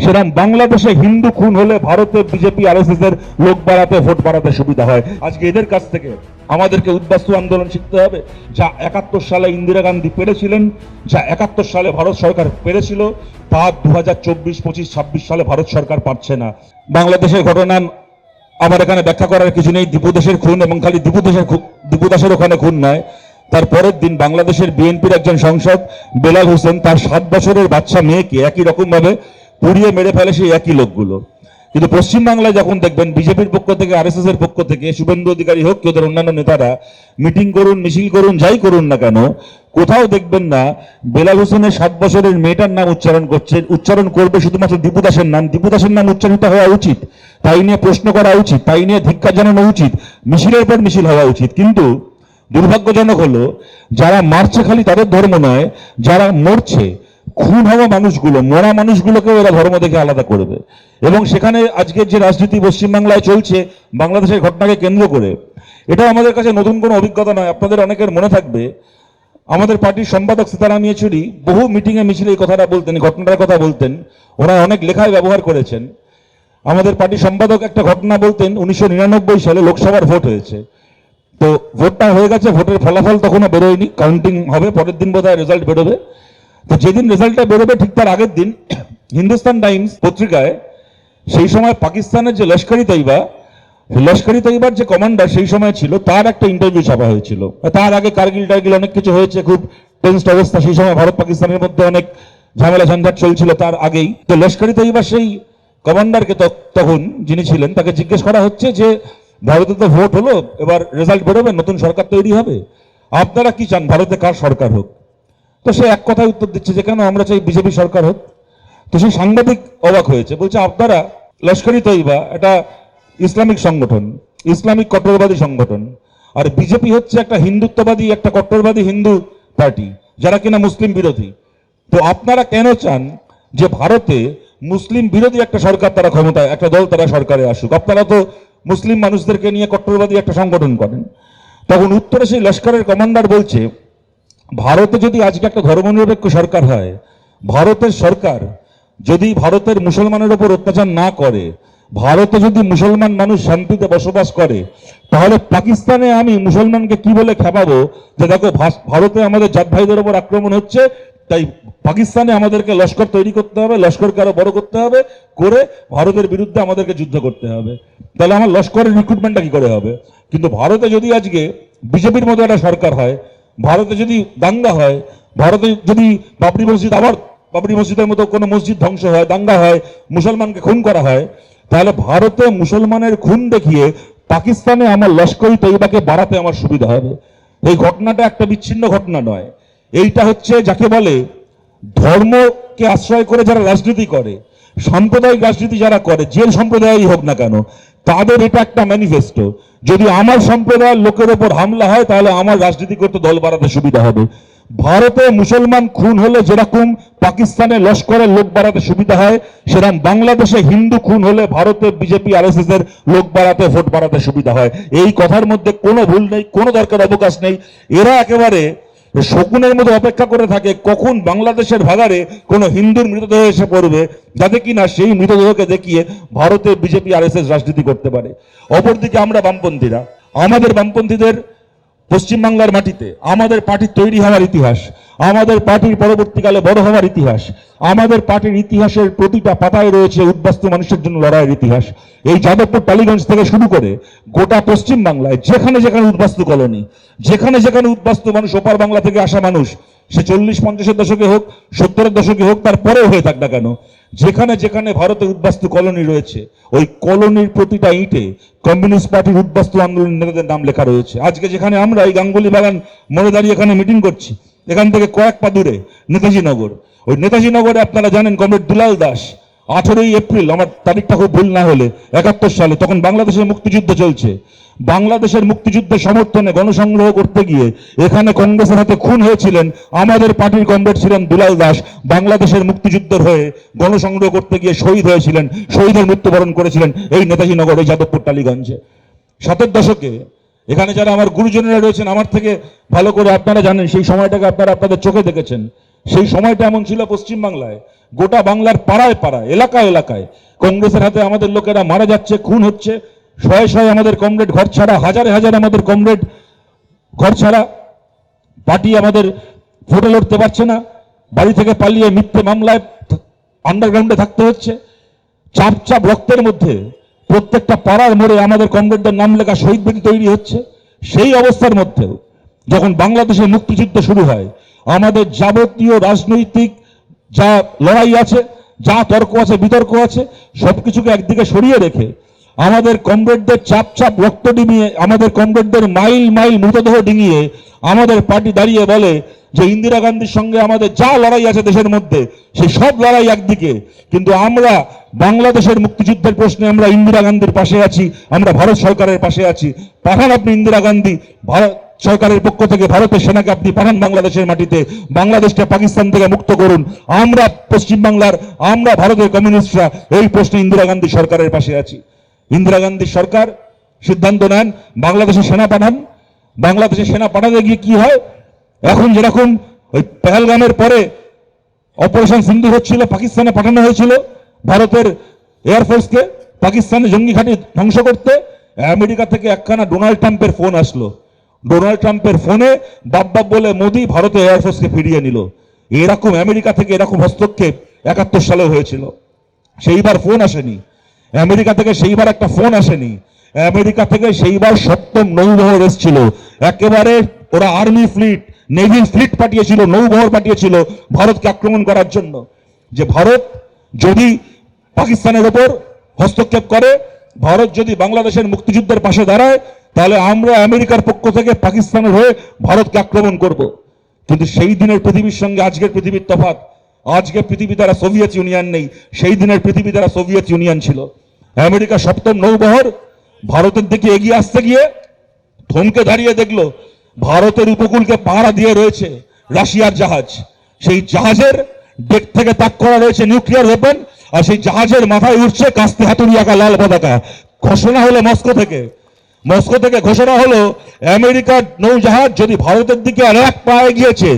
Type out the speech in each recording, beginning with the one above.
সেরকম বাংলাদেশে হিন্দু খুন হলে ভারতে বিজেপি আরএসএস এর লোক বাড়াতে ভোট বাড়াতে সুবিধা হয়। আজকে এদের কাছ থেকে আমাদেরকে উদ্বাস্তু আন্দোলন শিখতে হবে। যা 71 সালে ইন্দিরা গান্ধী পেরেছিলেন, যা 71 সালে ভারত সরকার পেরেছিল, তা 2024, 25, 26 সালে ভারত সরকার পারছে না। বাংলাদেশের ঘটনা আমার এখানে ব্যাখ্যা করার কিছু নেই। দীপুদাসের খুন, এবং খালি দীপুদাসের ওখানে খুন নয়, তার পরের দিন বাংলাদেশের বিএনপির একজন সাংসদ বেলাল হোসেন তার 7 বছরের বাচ্চা মেয়েকে একই রকম ভাবে পুড়িয়ে মেরে ফেলে সেই একই লোকগুলো। কিন্তু পশ্চিমবাংলায় যখন দেখবেন বিজেপির পক্ষ থেকে, আরএসএস এর পক্ষ থেকে, শুভেন্দু অধিকারী হোক কি ওদের অন্যান্য নেতারা মিটিং করুন, মিছিল করুন, যাই করুন না কেন, কোথাও দেখবেন না বেলাল হোসেনের 7 বছরের মেয়েটার নাম উচ্চারণ করবে শুধুমাত্র দীপুদাসের নাম। দীপুদাসের নাম উচ্চারিত হওয়া উচিত, তাই নিয়ে প্রশ্ন করা উচিত, তাই নিয়ে ধিক্কার জানানো উচিত, মিছিলের পর মিছিল হওয়া উচিত। কিন্তু দুর্ভাগ্যজনক হলো যারা মারছে খালি তাদের ধর্ম নয়, যারা মরছে, খুন হওয়া মানুষগুলো, মরা মানুষগুলোকেও এরা ধর্ম দেখে আলাদা করবে। এবং সেখানে আজকের যে রাজনীতি পশ্চিমবাংলায় চলছে বাংলাদেশের ঘটনাকে কেন্দ্র করে, এটা আমাদের কাছে নতুন কোনো অভিজ্ঞতা নয়। আপনাদের অনেকের মনে থাকবে আমাদের পার্টির সম্পাদক সীতারাম ইয়েচুরি বহু মিটিংয়ে মিছিলে এই কথাটা বলতেন, ঘটনাটার কথা বলতেন, ওরা অনেক লেখায় ব্যবহার করেছেন। আমাদের পার্টির সম্পাদক একটা ঘটনা বলতেন, 1999 সালে লোকসভার ভোট হয়েছে, তো ভোটটা হয়ে গেছে, ভোটের ফলাফল তখনও বেরোয়নি, কাউন্টিং হবে, পরের দিন বোধহয় রেজাল্ট বেরোবে। তো যেদিন রেজাল্টটা বেরোবে ঠিক তার আগের দিন হিন্দুস্তান টাইমস পত্রিকায় সেই সময় পাকিস্তানের যে লস্করি তৈবার যে কমান্ডার সেই সময় ছিল, তার একটা ইন্টারভিউ ছাপা হয়েছিল। তার আগে কার্গিল টার্গিল অনেক কিছু হয়েছে, খুব টেন্সড অবস্থা সেই সময় ভারত পাকিস্তানের মধ্যে, অনেক ঝামেলা ঝঞ্ঝাট চলছিল তার আগেই। তো লস্করি তৈবার সেই কমান্ডারকে তখন যিনি ছিলেন তাকে জিজ্ঞেস করা হচ্ছে যে ভারতে তো ভোট হলো, এবার রেজাল্ট বেরোবে, নতুন সরকার তৈরি হবে, আপনারা কি চান ভারতে কার সরকার হোক? তো সে এক কথায় উত্তর দিচ্ছে যে কেন, আমরা চাই বিজেপি সরকার হোক। তো সেই সাংবাদিক অবাক হয়েছে, বলছে আপনারা লস্করি তৈবা এটা ইসলামিক সংগঠন, ইসলামিক কট্টরবাদী সংগঠন, আর বিজেপি হচ্ছে একটা হিন্দুত্ববাদী, একটা কট্টরবাদী হিন্দু পার্টি যারা কিনা মুসলিম বিরোধী। তো আপনারা কেন চান যে ভারতে মুসলিম বিরোধী একটা সরকার, তারা ক্ষমতায়, একটা দল তারা সরকারে আসুক? আপনারা তো মুসলিম মানুষদেরকে নিয়ে কট্টরবাদী একটা সংগঠন করেন। তখন উত্তরে সেই লস্করের কমান্ডার বলছে, ভারতে যদি আজকে একটা ধর্মনিরপেক্ষ সরকার হয়, ভারতের সরকার যদি ভারতের মুসলমানের উপর অত্যাচার না করে, ভারতে যদি মুসলমান মানুষ শান্তিতে বসবাস করে, তাহলে পাকিস্তানে আমি মুসলমানকে কি বলে খেপাবো যে দেখো ভারতে আমাদের জাত ভাইদের উপর আক্রমণ হচ্ছে, তাই পাকিস্তানে আমাদেরকে লস্কর তৈরি করতে হবে, লস্করকে আরো বড় করতে হবে, করে ভারতের বিরুদ্ধে আমাদেরকে যুদ্ধ করতে হবে। তাহলে আমার লস্করের রিক্রুটমেন্টটা কি করে হবে? কিন্তু ভারতে যদি আজকে বিজেপির মতো একটা সরকার হয়, ভারতে যদি দাঙ্গা হয়, ভারতে যদি বাবরি মসজিদের মতো কোনো মসজিদ ধ্বংস হয়, দাঙ্গা হয়, মুসলমানকে খুন করা হয়, তাহলে ভারতে মুসলমানের খুন দেখিয়ে পাকিস্তানে আমার লস্করি তৈবাকে বাড়াতে আমার সুবিধা হবে। এই ঘটনাটা একটা বিচ্ছিন্ন ঘটনা নয়, এইটা হচ্ছে যাকে বলে ধর্মকে আশ্রয় করে যারা রাজনীতি করে, সাম্প্রদায়িক রাজনীতি যারা করে, যে সম্প্রদায়ই হোক না কেন, তাদের এটা একটা ম্যানিফেস্টো। যদি আমার সম্প্রদায়ের লোকের ওপর হামলা হয় তাহলে আমার রাজনীতি করতে দল বাড়াতে সুবিধা হবে। ভারতে মুসলমান খুন হলে যেরকম পাকিস্তানে লস্করের লোক বাড়াতে সুবিধা হয়, সেরকম বাংলাদেশে হিন্দু খুন হলে ভারতে বিজেপি আরএসএস এর লোক বাড়াতে, ভোট বাড়াতে সুবিধা হয়। এই কথার মধ্যে কোনো ভুল নেই, কোনো দরকার অবকাশ নেই। এরা একেবারে শকুনের মতো অপেক্ষা করে থাকে কখন বাংলাদেশের ভাগাড়ে কোনো হিন্দুর মৃতদেহ এসে পড়বে, যাতে কিনা সেই মৃতদেহকে দেখিয়ে ভারতে বিজেপি আরএসএস রাজনীতি করতে পারে। অপরদিকে আমরা বামপন্থীরা, আমাদের বামপন্থীদের পশ্চিমবাংলার মাটিতে আমাদের পার্টির তৈরি হওয়ার ইতিহাস, আমাদের পার্টির পরবর্তীকালে বড় হওয়ার ইতিহাস, আমাদের পার্টির ইতিহাসের প্রতিটা পাতায় রয়েছে উদ্বাস্তু মানুষের জন্য লড়াইয়ের ইতিহাস। এই যাদবপুর টালিগঞ্জ থেকে শুরু করে গোটা পশ্চিমবাংলায় যেখানে যেখানে উদ্বাস্তু কলোনি, যেখানে যেখানে উদ্বাস্তু মানুষ, ওপার বাংলা থেকে আসা মানুষ, সে 40-50-এর দশকে হোক, 70-এর দশকে হোক, তারপরেও হয়ে থাক না কেন, যেখানে যেখানে ভারতে উদ্বাস্তু কলোনি রয়েছে, ওই কলোনির প্রতিটা ইঁটে কমিউনিস্ট পার্টির উদ্বাস্তু আন্দোলন নেতাদের নাম লেখা রয়েছে। আজকে যেখানে আমরা এই গাঙ্গুলি বাগান মোড়ে দাঁড়িয়ে এখানে মিটিং করছি, এখান থেকে কয়েক পা দূরে নেতাজি নগর, ওই নেতাজি নগরে আপনারা জানেন কমরেড দুলাল দাস 18ই এপ্রিল, আমার তারিখটা খুব ভুল না হলে, 71 সালে, তখন বাংলাদেশের মুক্তিযুদ্ধ চলছে, বাংলাদেশের মুক্তিযুদ্ধের সমর্থনে গণসংগ্রহ করতে গিয়ে এখানে কংগ্রেসের হাতে খুন হয়েছিলেন আমাদের পার্টির কমরেড ছিলেন দুলাল দাস। বাংলাদেশের মুক্তিযুদ্ধের হয়ে গণসংগ্রহ করতে গিয়ে শহীদ হয়েছিলেন, শহীদের মৃত্যুবরণ করেছিলেন এই নেতাজি নগর, এই যাদবপুর টালিগঞ্জে। 7-এর দশকে এখানে যারা আমার গুরুজনেরা রয়েছেন, আমার থেকে ভালো করে আপনারা জানেন, সেই সময়টাকে আপনারা আপনাদের চোখে দেখেছেন। সেই সময়টা এমন ছিল পশ্চিমবাংলায়, গোটা বাংলার পাড়ায় পাড়ায় এলাকায় এলাকায় কংগ্রেসের হাতে আমাদের লোকেরা মারা যাচ্ছে, খুন হচ্ছে, শয়ে শয়ে আমাদের কমরেড ঘর ছাড়া, হাজারে হাজারে আমাদের কমরেড ঘর ছাড়া, পার্টি আমাদের ভোটে লড়তে পারছে না, বাড়ি থেকে পালিয়ে মিথ্যে মামলায় আন্ডারগ্রাউন্ডে থাকতে হচ্ছে, চাপ চাপ রক্তের মধ্যে প্রত্যেকটা পাড়ার মোড়ে আমাদের কমরেডদের নাম লেখা শহীদ বেদি তৈরি হচ্ছে। সেই অবস্থার মধ্যেও যখন বাংলাদেশের মুক্তিযুদ্ধ শুরু হয়, আমাদের যাবতীয় রাজনৈতিক যা লড়াই আছে, যা তর্ক আছে, বিতর্ক আছে, সবকিছুকে একদিকে সরিয়ে রেখে আমাদের কমরেডদের চাপ চাপ রক্ত ডিঙিয়ে, আমাদের কমরেডদের মাইল মাইল মৃতদেহ ডিঙিয়ে আমাদের পার্টি দাঁড়িয়ে বলে যে ইন্দিরা গান্ধীর সঙ্গে আমাদের যা লড়াই আছে দেশের মধ্যে, সেই সব লড়াই একদিকে, কিন্তু আমরা বাংলাদেশের মুক্তিযুদ্ধের প্রশ্নে আমরা ইন্দিরা গান্ধীর পাশে আছি, আমরা ভারত সরকারের পাশে আছি। পাঠান আপনি ইন্দিরা গান্ধী, ভারত সরকারের পক্ষ থেকে ভারতের সেনাকে আপনি পাঠান বাংলাদেশের মাটিতে, বাংলাদেশকে পাকিস্তান থেকে মুক্ত করুন। আমরা পশ্চিমবাংলার, আমরা ভারতের কমিউনিস্টরা এই প্রশ্নে ইন্দিরা গান্ধী সরকারের পাশে আছি। ইন্দিরা গান্ধীর সরকার সিদ্ধান্ত নেন বাংলাদেশে সেনা পাঠান। বাংলাদেশে সেনা পাঠাতে গিয়ে কি হয়, এখন যেরকম ওই পেহেলগামের পরে অপারেশন সিন্ধু হচ্ছিল, পাকিস্তানে পাঠানো হয়েছিল ভারতের এয়ারফোর্সকে পাকিস্তানে জঙ্গি ঘাঁটি ধ্বংস করতে, আমেরিকা থেকে একখানা ডোনাল্ড ট্রাম্পের ফোন আসলো। ডোনাল্ড ট্রাম্পের ফোনে বাপ বাপ বলে মোদি ভারতের এয়ারফোর্সকে ফিরিয়ে নিল। এরকম আমেরিকা থেকে এরকম হস্তক্ষেপ 71 সালে হয়েছিল, সেইবার ফোন আসেনি। আমেরিকা থেকে সেইবার একটা ফোন আসেনি। আমেরিকা থেকে সেইবার 7ম নৌবহর এসেছিল, একেবারে ওরা আর্মি ফ্লিট, নেভি ফ্লিট পাঠিয়েছিল, নৌবহর পাঠিয়েছিল ভারতকে আক্রমণ করার জন্য। যে ভারত যদি পাকিস্তানের ওপর হস্তক্ষেপ করে, ভারত যদি বাংলাদেশের মুক্তিযুদ্ধের পাশে দাঁড়ায়, তাহলে আমরা আমেরিকার পক্ষ থেকে পাকিস্তানের হয়ে ভারতকে আক্রমণ করব। কিন্তু সেই দিনের পৃথিবীর সঙ্গে আজকের পৃথিবীর তফাৎ। আজকের পৃথিবী দ্বারা সোভিয়েত ইউনিয়ন নেই, সেই দিনের পৃথিবী দ্বারা সোভিয়েত ইউনিয়ন ছিল। আমেরিকা 7ম নৌবহর ভারতের দিকে এগিয়ে আসতে গিয়ে থমকে দাঁড়িয়ে দেখলো ভারতের উপকূলকে পাহারা দিয়ে রয়েছে রাশিয়ার জাহাজ। সেই জাহাজের ডেক থেকে তাক করা রয়েছে নিউক্লিয়ার ওয়েপন, আর সেই জাহাজের মাথায় উঠছে কাস্তে হাতুড়ি আঁকা লাল পতাকা। ঘোষণা হলো মস্কো থেকে ঘোষণা হলো আমেরিকার নৌজাহাজ যদি ভারতের দিকে আর এক পা এগিয়েছে,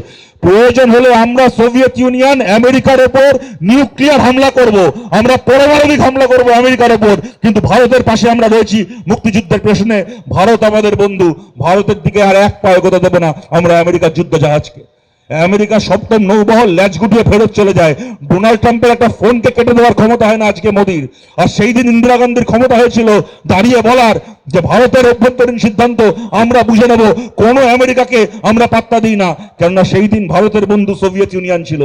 প্রয়োজন হলে আমরা সোভিয়েত ইউনিয়ন আমেরিকার ওপর নিউক্লিয়ার হামলা করব, আমরা পারমাণবিক হামলা করব আমেরিকার ওপর, কিন্তু ভারতের পাশে আমরা রয়েছি মুক্তিযুদ্ধের প্রশ্নে। ভারত আমাদের বন্ধু, ভারতের দিকে আর এক পা এগোতে দেব না আমরা আমেরিকার যুদ্ধ জাহাজকে। আমেরিকা 7ম নৌবহর ল্যাজ গুটিয়ে ফেরত চলে যায়। ডোনাল্ড ট্রাম্পের একটা ফোনকে কেটে দেওয়ার ক্ষমতা হয় না আজকে মোদির। আর সেই দিন ইন্দিরা গান্ধীর ক্ষমতা হয়েছিল দাঁড়িয়ে বলার যে ভারতের অভ্যন্তরীণ সিদ্ধান্ত আমরা বুঝে নেব, কোনো আমেরিকাকে আমরা পাত্তা দিই না, কেননা সেই দিন ভারতের বন্ধু সোভিয়েত ইউনিয়ন ছিল।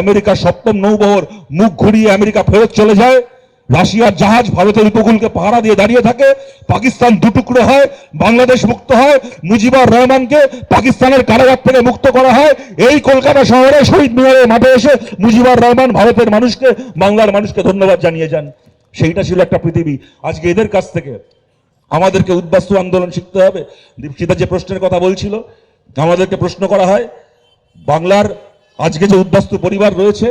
আমেরিকা 7ম নৌবহর মুখ ঘুরিয়ে আমেরিকা ফেরত চলে যায়। রাশিয়ার জাহাজ ভারতের উপকূলকে পাহারা দিয়ে দাঁড়িয়ে থাকে। পাকিস্তান দুটুকরো হয়, বাংলাদেশ মুক্ত হয়, মুজিবুর রহমানকে পাকিস্তানের কারাগার থেকে মুক্ত করা হয়। এই কলকাতা শহরে শহীদ মিনারের মাঠে এসে মুজিবুর রহমান ভারতের মানুষকে, বাংলার মানুষকে ধন্যবাদ জানিয়ে যান। সেইটা ছিল একটা পৃথিবী। আজকে এদের কাছ থেকে আমাদেরকে উদ্বাস্তু আন্দোলন শিখতে হবে। দীপশিতা যে প্রশ্নের কথা বলছিল, আমাদেরকে প্রশ্ন করা হয় বাংলার আজকে যে উদ্বাস্তু পরিবার রয়েছে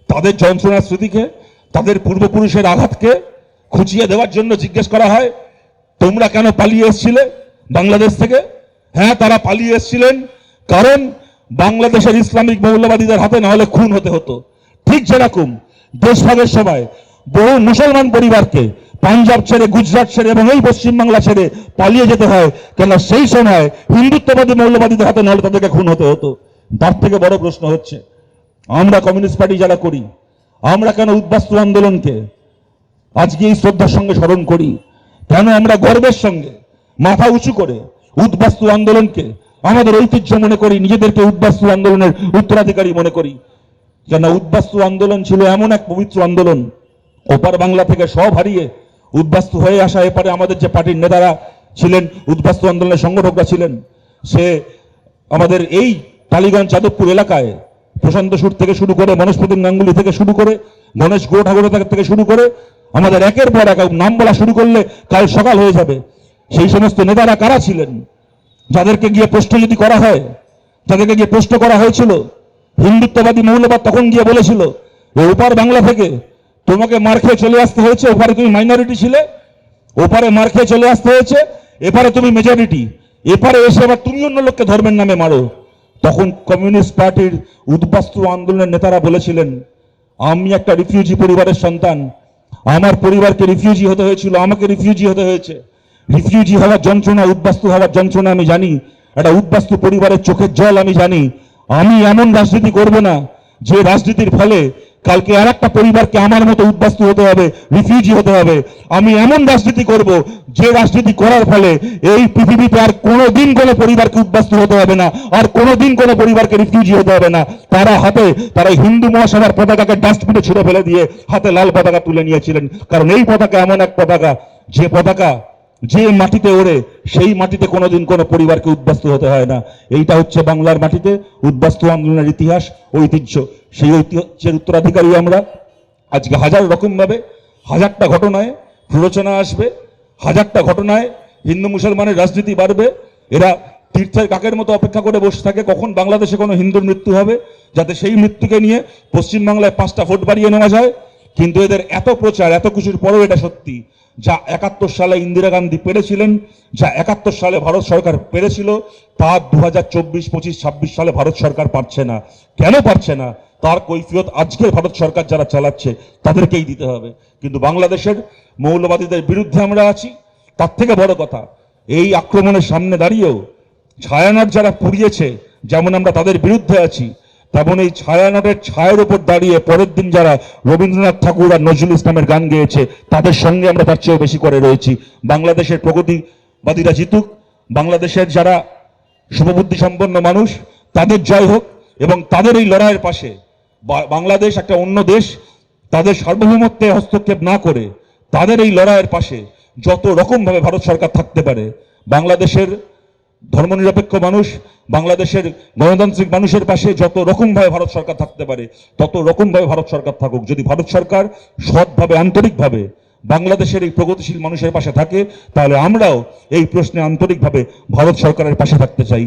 তাদের যন্ত্রণার স্মৃতিকে, তাদের পূর্বপুরুষের আঘাতকে খুঁচিয়ে দেওয়ার জন্য জিজ্ঞেস করা হয় তোমরা কেন পালিয়ে এসেছিলে বাংলাদেশ থেকে? হ্যাঁ, তারা পালিয়ে এসেছিলেন কারণ বাংলাদেশের ইসলামিক মৌলবাদীদের হাতে না হলে খুন হতে হতো। ঠিক যেরকম দেশভাগের সময় বহু মুসলমান পরিবারকে পাঞ্জাব ছেড়ে, গুজরাট ছেড়ে এবং এই পশ্চিমবাংলা ছেড়ে পালিয়ে যেতে হয়, কেন সেই সময় হিন্দুত্ববাদী মৌলবাদীদের হাতে না হলে তাদেরকে খুন হতে হতো। তার থেকে বড় প্রশ্ন হচ্ছে আমরা কমিউনিস্ট পার্টি যারা করি, আমরা কেন উদ্বাস্তু আন্দোলনকে আজকে এই শ্রদ্ধার সঙ্গে স্মরণ করি? কেন আমরা গর্বের সঙ্গে মাথা উঁচু করে উদ্বাস্তু আন্দোলনকে আমাদের ঐতিহ্য মনে করি, নিজেদেরকে উদ্বাস্তু আন্দোলনের উত্তরাধিকারী মনে করি? কেন উদ্বাস্তু আন্দোলন ছিল এমন এক পবিত্র আন্দোলন, ওপার বাংলা থেকে সব হারিয়ে উদ্বাস্তু হয়ে আসা এপারে আমাদের যে পার্টির নেতারা ছিলেন, উদ্বাস্তু আন্দোলনের সংগঠকরা ছিলেন, সে আমাদের এই টালিগঞ্জ যাদবপুর এলাকায় প্রশান্ত সুর থেকে শুরু করে, মনোজ প্রদীপ গাঙ্গুলি থেকে শুরু করে, গণেশ গো ঠাকুর থেকে শুরু করে, আমাদের একের পর এক নাম বলা শুরু করলে কাল সকাল হয়ে যাবে। সেই সমস্ত নেতারা কারা ছিলেন যাদেরকে গিয়ে প্রশ্ন যদি করা হয়, যাদেরকে গিয়ে প্রশ্ন করা হয়েছিল, হিন্দুত্ববাদী মৌলবাদ তখন গিয়ে বলেছিল ওপার বাংলা থেকে তোমাকে মার খেয়ে চলে আসতে হয়েছে, ওপারে তুমি মাইনরিটি ছিলে, ওপারে মার খেয়ে চলে আসতে হয়েছে, এপারে তুমি মেজরিটি, এপারে এসে আবার তুমি অন্য লোককে ধর্মের নামে মারো। তখন কমিউনিস্ট পার্টির উদ্বাস্তু আন্দোলনের নেতারা বলেছিলেন আমি একটা রিফিউজি পরিবারের সন্তান, আমার পরিবারকে রিফিউজি হতে হয়েছিল, আমাকে রিফিউজি হতে হয়েছে। রিফিউজি হওয়ার যন্ত্রণা, উদ্বাস্তু হওয়ার যন্ত্রণা আমি জানি, একটা উদ্বাস্তু পরিবারের চোখের জল আমি জানি। আমি এমন রাজনীতি করব না যে রাজনীতির ফলে কালকে আর একটা পরিবারকে আমার মতো উদ্বাস্তু হতে হবে, রিফিউজি হতে হবে। আমি এমন রাজনীতি করব যে রাজনীতি করার ফলে এই পৃথিবীতে আর কোনোদিন কোনো পরিবারকে উদ্বাস্তু হতে হবে না, আর কোনোদিন কোনো পরিবারকে রিফিউজি হতে হবে না। তারা হিন্দু মহাসভার পতাকাকে ডাস্টবিনে ছুড়ে ফেলে দিয়ে হাতে লাল পতাকা তুলে নিয়েছিলেন, কারণ এই পতাকা এমন এক পতাকা, যে পতাকা যে মাটিতে ওড়ে সেই মাটিতে কোনোদিন কোনো পরিবারকে উদ্বাস্তু হতে হয় না। এইটা হচ্ছে বাংলার মাটিতে উদ্বাস্তু আন্দোলনের ইতিহাস, ঐতিহ্য। সেই ঐতিহ্যের উত্তরাধিকারী আমরা। আজকে হাজার রকম ভাবে, হাজারটা ঘটনায় প্ররোচনা আসবে, হাজারটা ঘটনায় হিন্দু মুসলমানের রাজনীতি বাড়বে। এরা তীর্থের কাকের মতো অপেক্ষা করে বসে থাকে কখন বাংলাদেশে কোনো হিন্দুর মৃত্যু হবে, যাতে সেই মৃত্যুকে নিয়ে পশ্চিমবাংলায় 5টা ভোট বাড়িয়ে নেওয়া যায়। কিন্তু এদের এত প্রচার, এত কিছুর পরেও এটা সত্যি, যা 71 সালে ইন্দিরা গান্ধী পেরেছিলেন, যা 71 সালে ভারত সরকার পেরেছিল, তা 2024, 25, 26 সালে ভারত সরকার পারছে না। কেন পারছে না তার কৈফিয়ত আজকের ভারত সরকার যারা চালাচ্ছে তাদেরকেই দিতে হবে। কিন্তু বাংলাদেশের মৌলবাদীদের বিরুদ্ধে আমরা আছি। তার থেকে বড় কথা, এই আক্রমণের সামনে দাঁড়িয়েও ছায়ানট যারা পুড়িয়েছে, যেমন আমরা তাদের বিরুদ্ধে আছি, তেমন এই ছায়ানটের ছায়ের উপর দাঁড়িয়ে পরের দিন যারা রবীন্দ্রনাথ ঠাকুর আর নজরুল ইসলামের গান গেয়েছে তাদের সঙ্গে আমরা তার চেয়েও বেশি করে রয়েছি। বাংলাদেশের প্রগতিবাদীরা জিতুক, বাংলাদেশের যারা শুভবুদ্ধি সম্পন্ন মানুষ তাদের জয় হোক, এবং তাদের এই লড়াইয়ের পাশে বাংলাদেশ একটা অন্য দেশ, তাদের সার্বভৌমত্বে হস্তক্ষেপ না করে তাদের এই লড়াইয়ের পাশে যত রকমভাবে ভারত সরকার থাকতে পারে, বাংলাদেশের ধর্মনিরপেক্ষ মানুষ, বাংলাদেশের গণতান্ত্রিক মানুষের পাশে যত রকমভাবে ভারত সরকার থাকতে পারে তত রকমভাবে ভারত সরকার থাকুক। যদি ভারত সরকার সৎভাবে, আন্তরিকভাবে বাংলাদেশের এই প্রগতিশীল মানুষের পাশে থাকে, তাহলে আমরাও এই প্রশ্নে আন্তরিকভাবে ভারত সরকারের পাশে থাকতে চাই।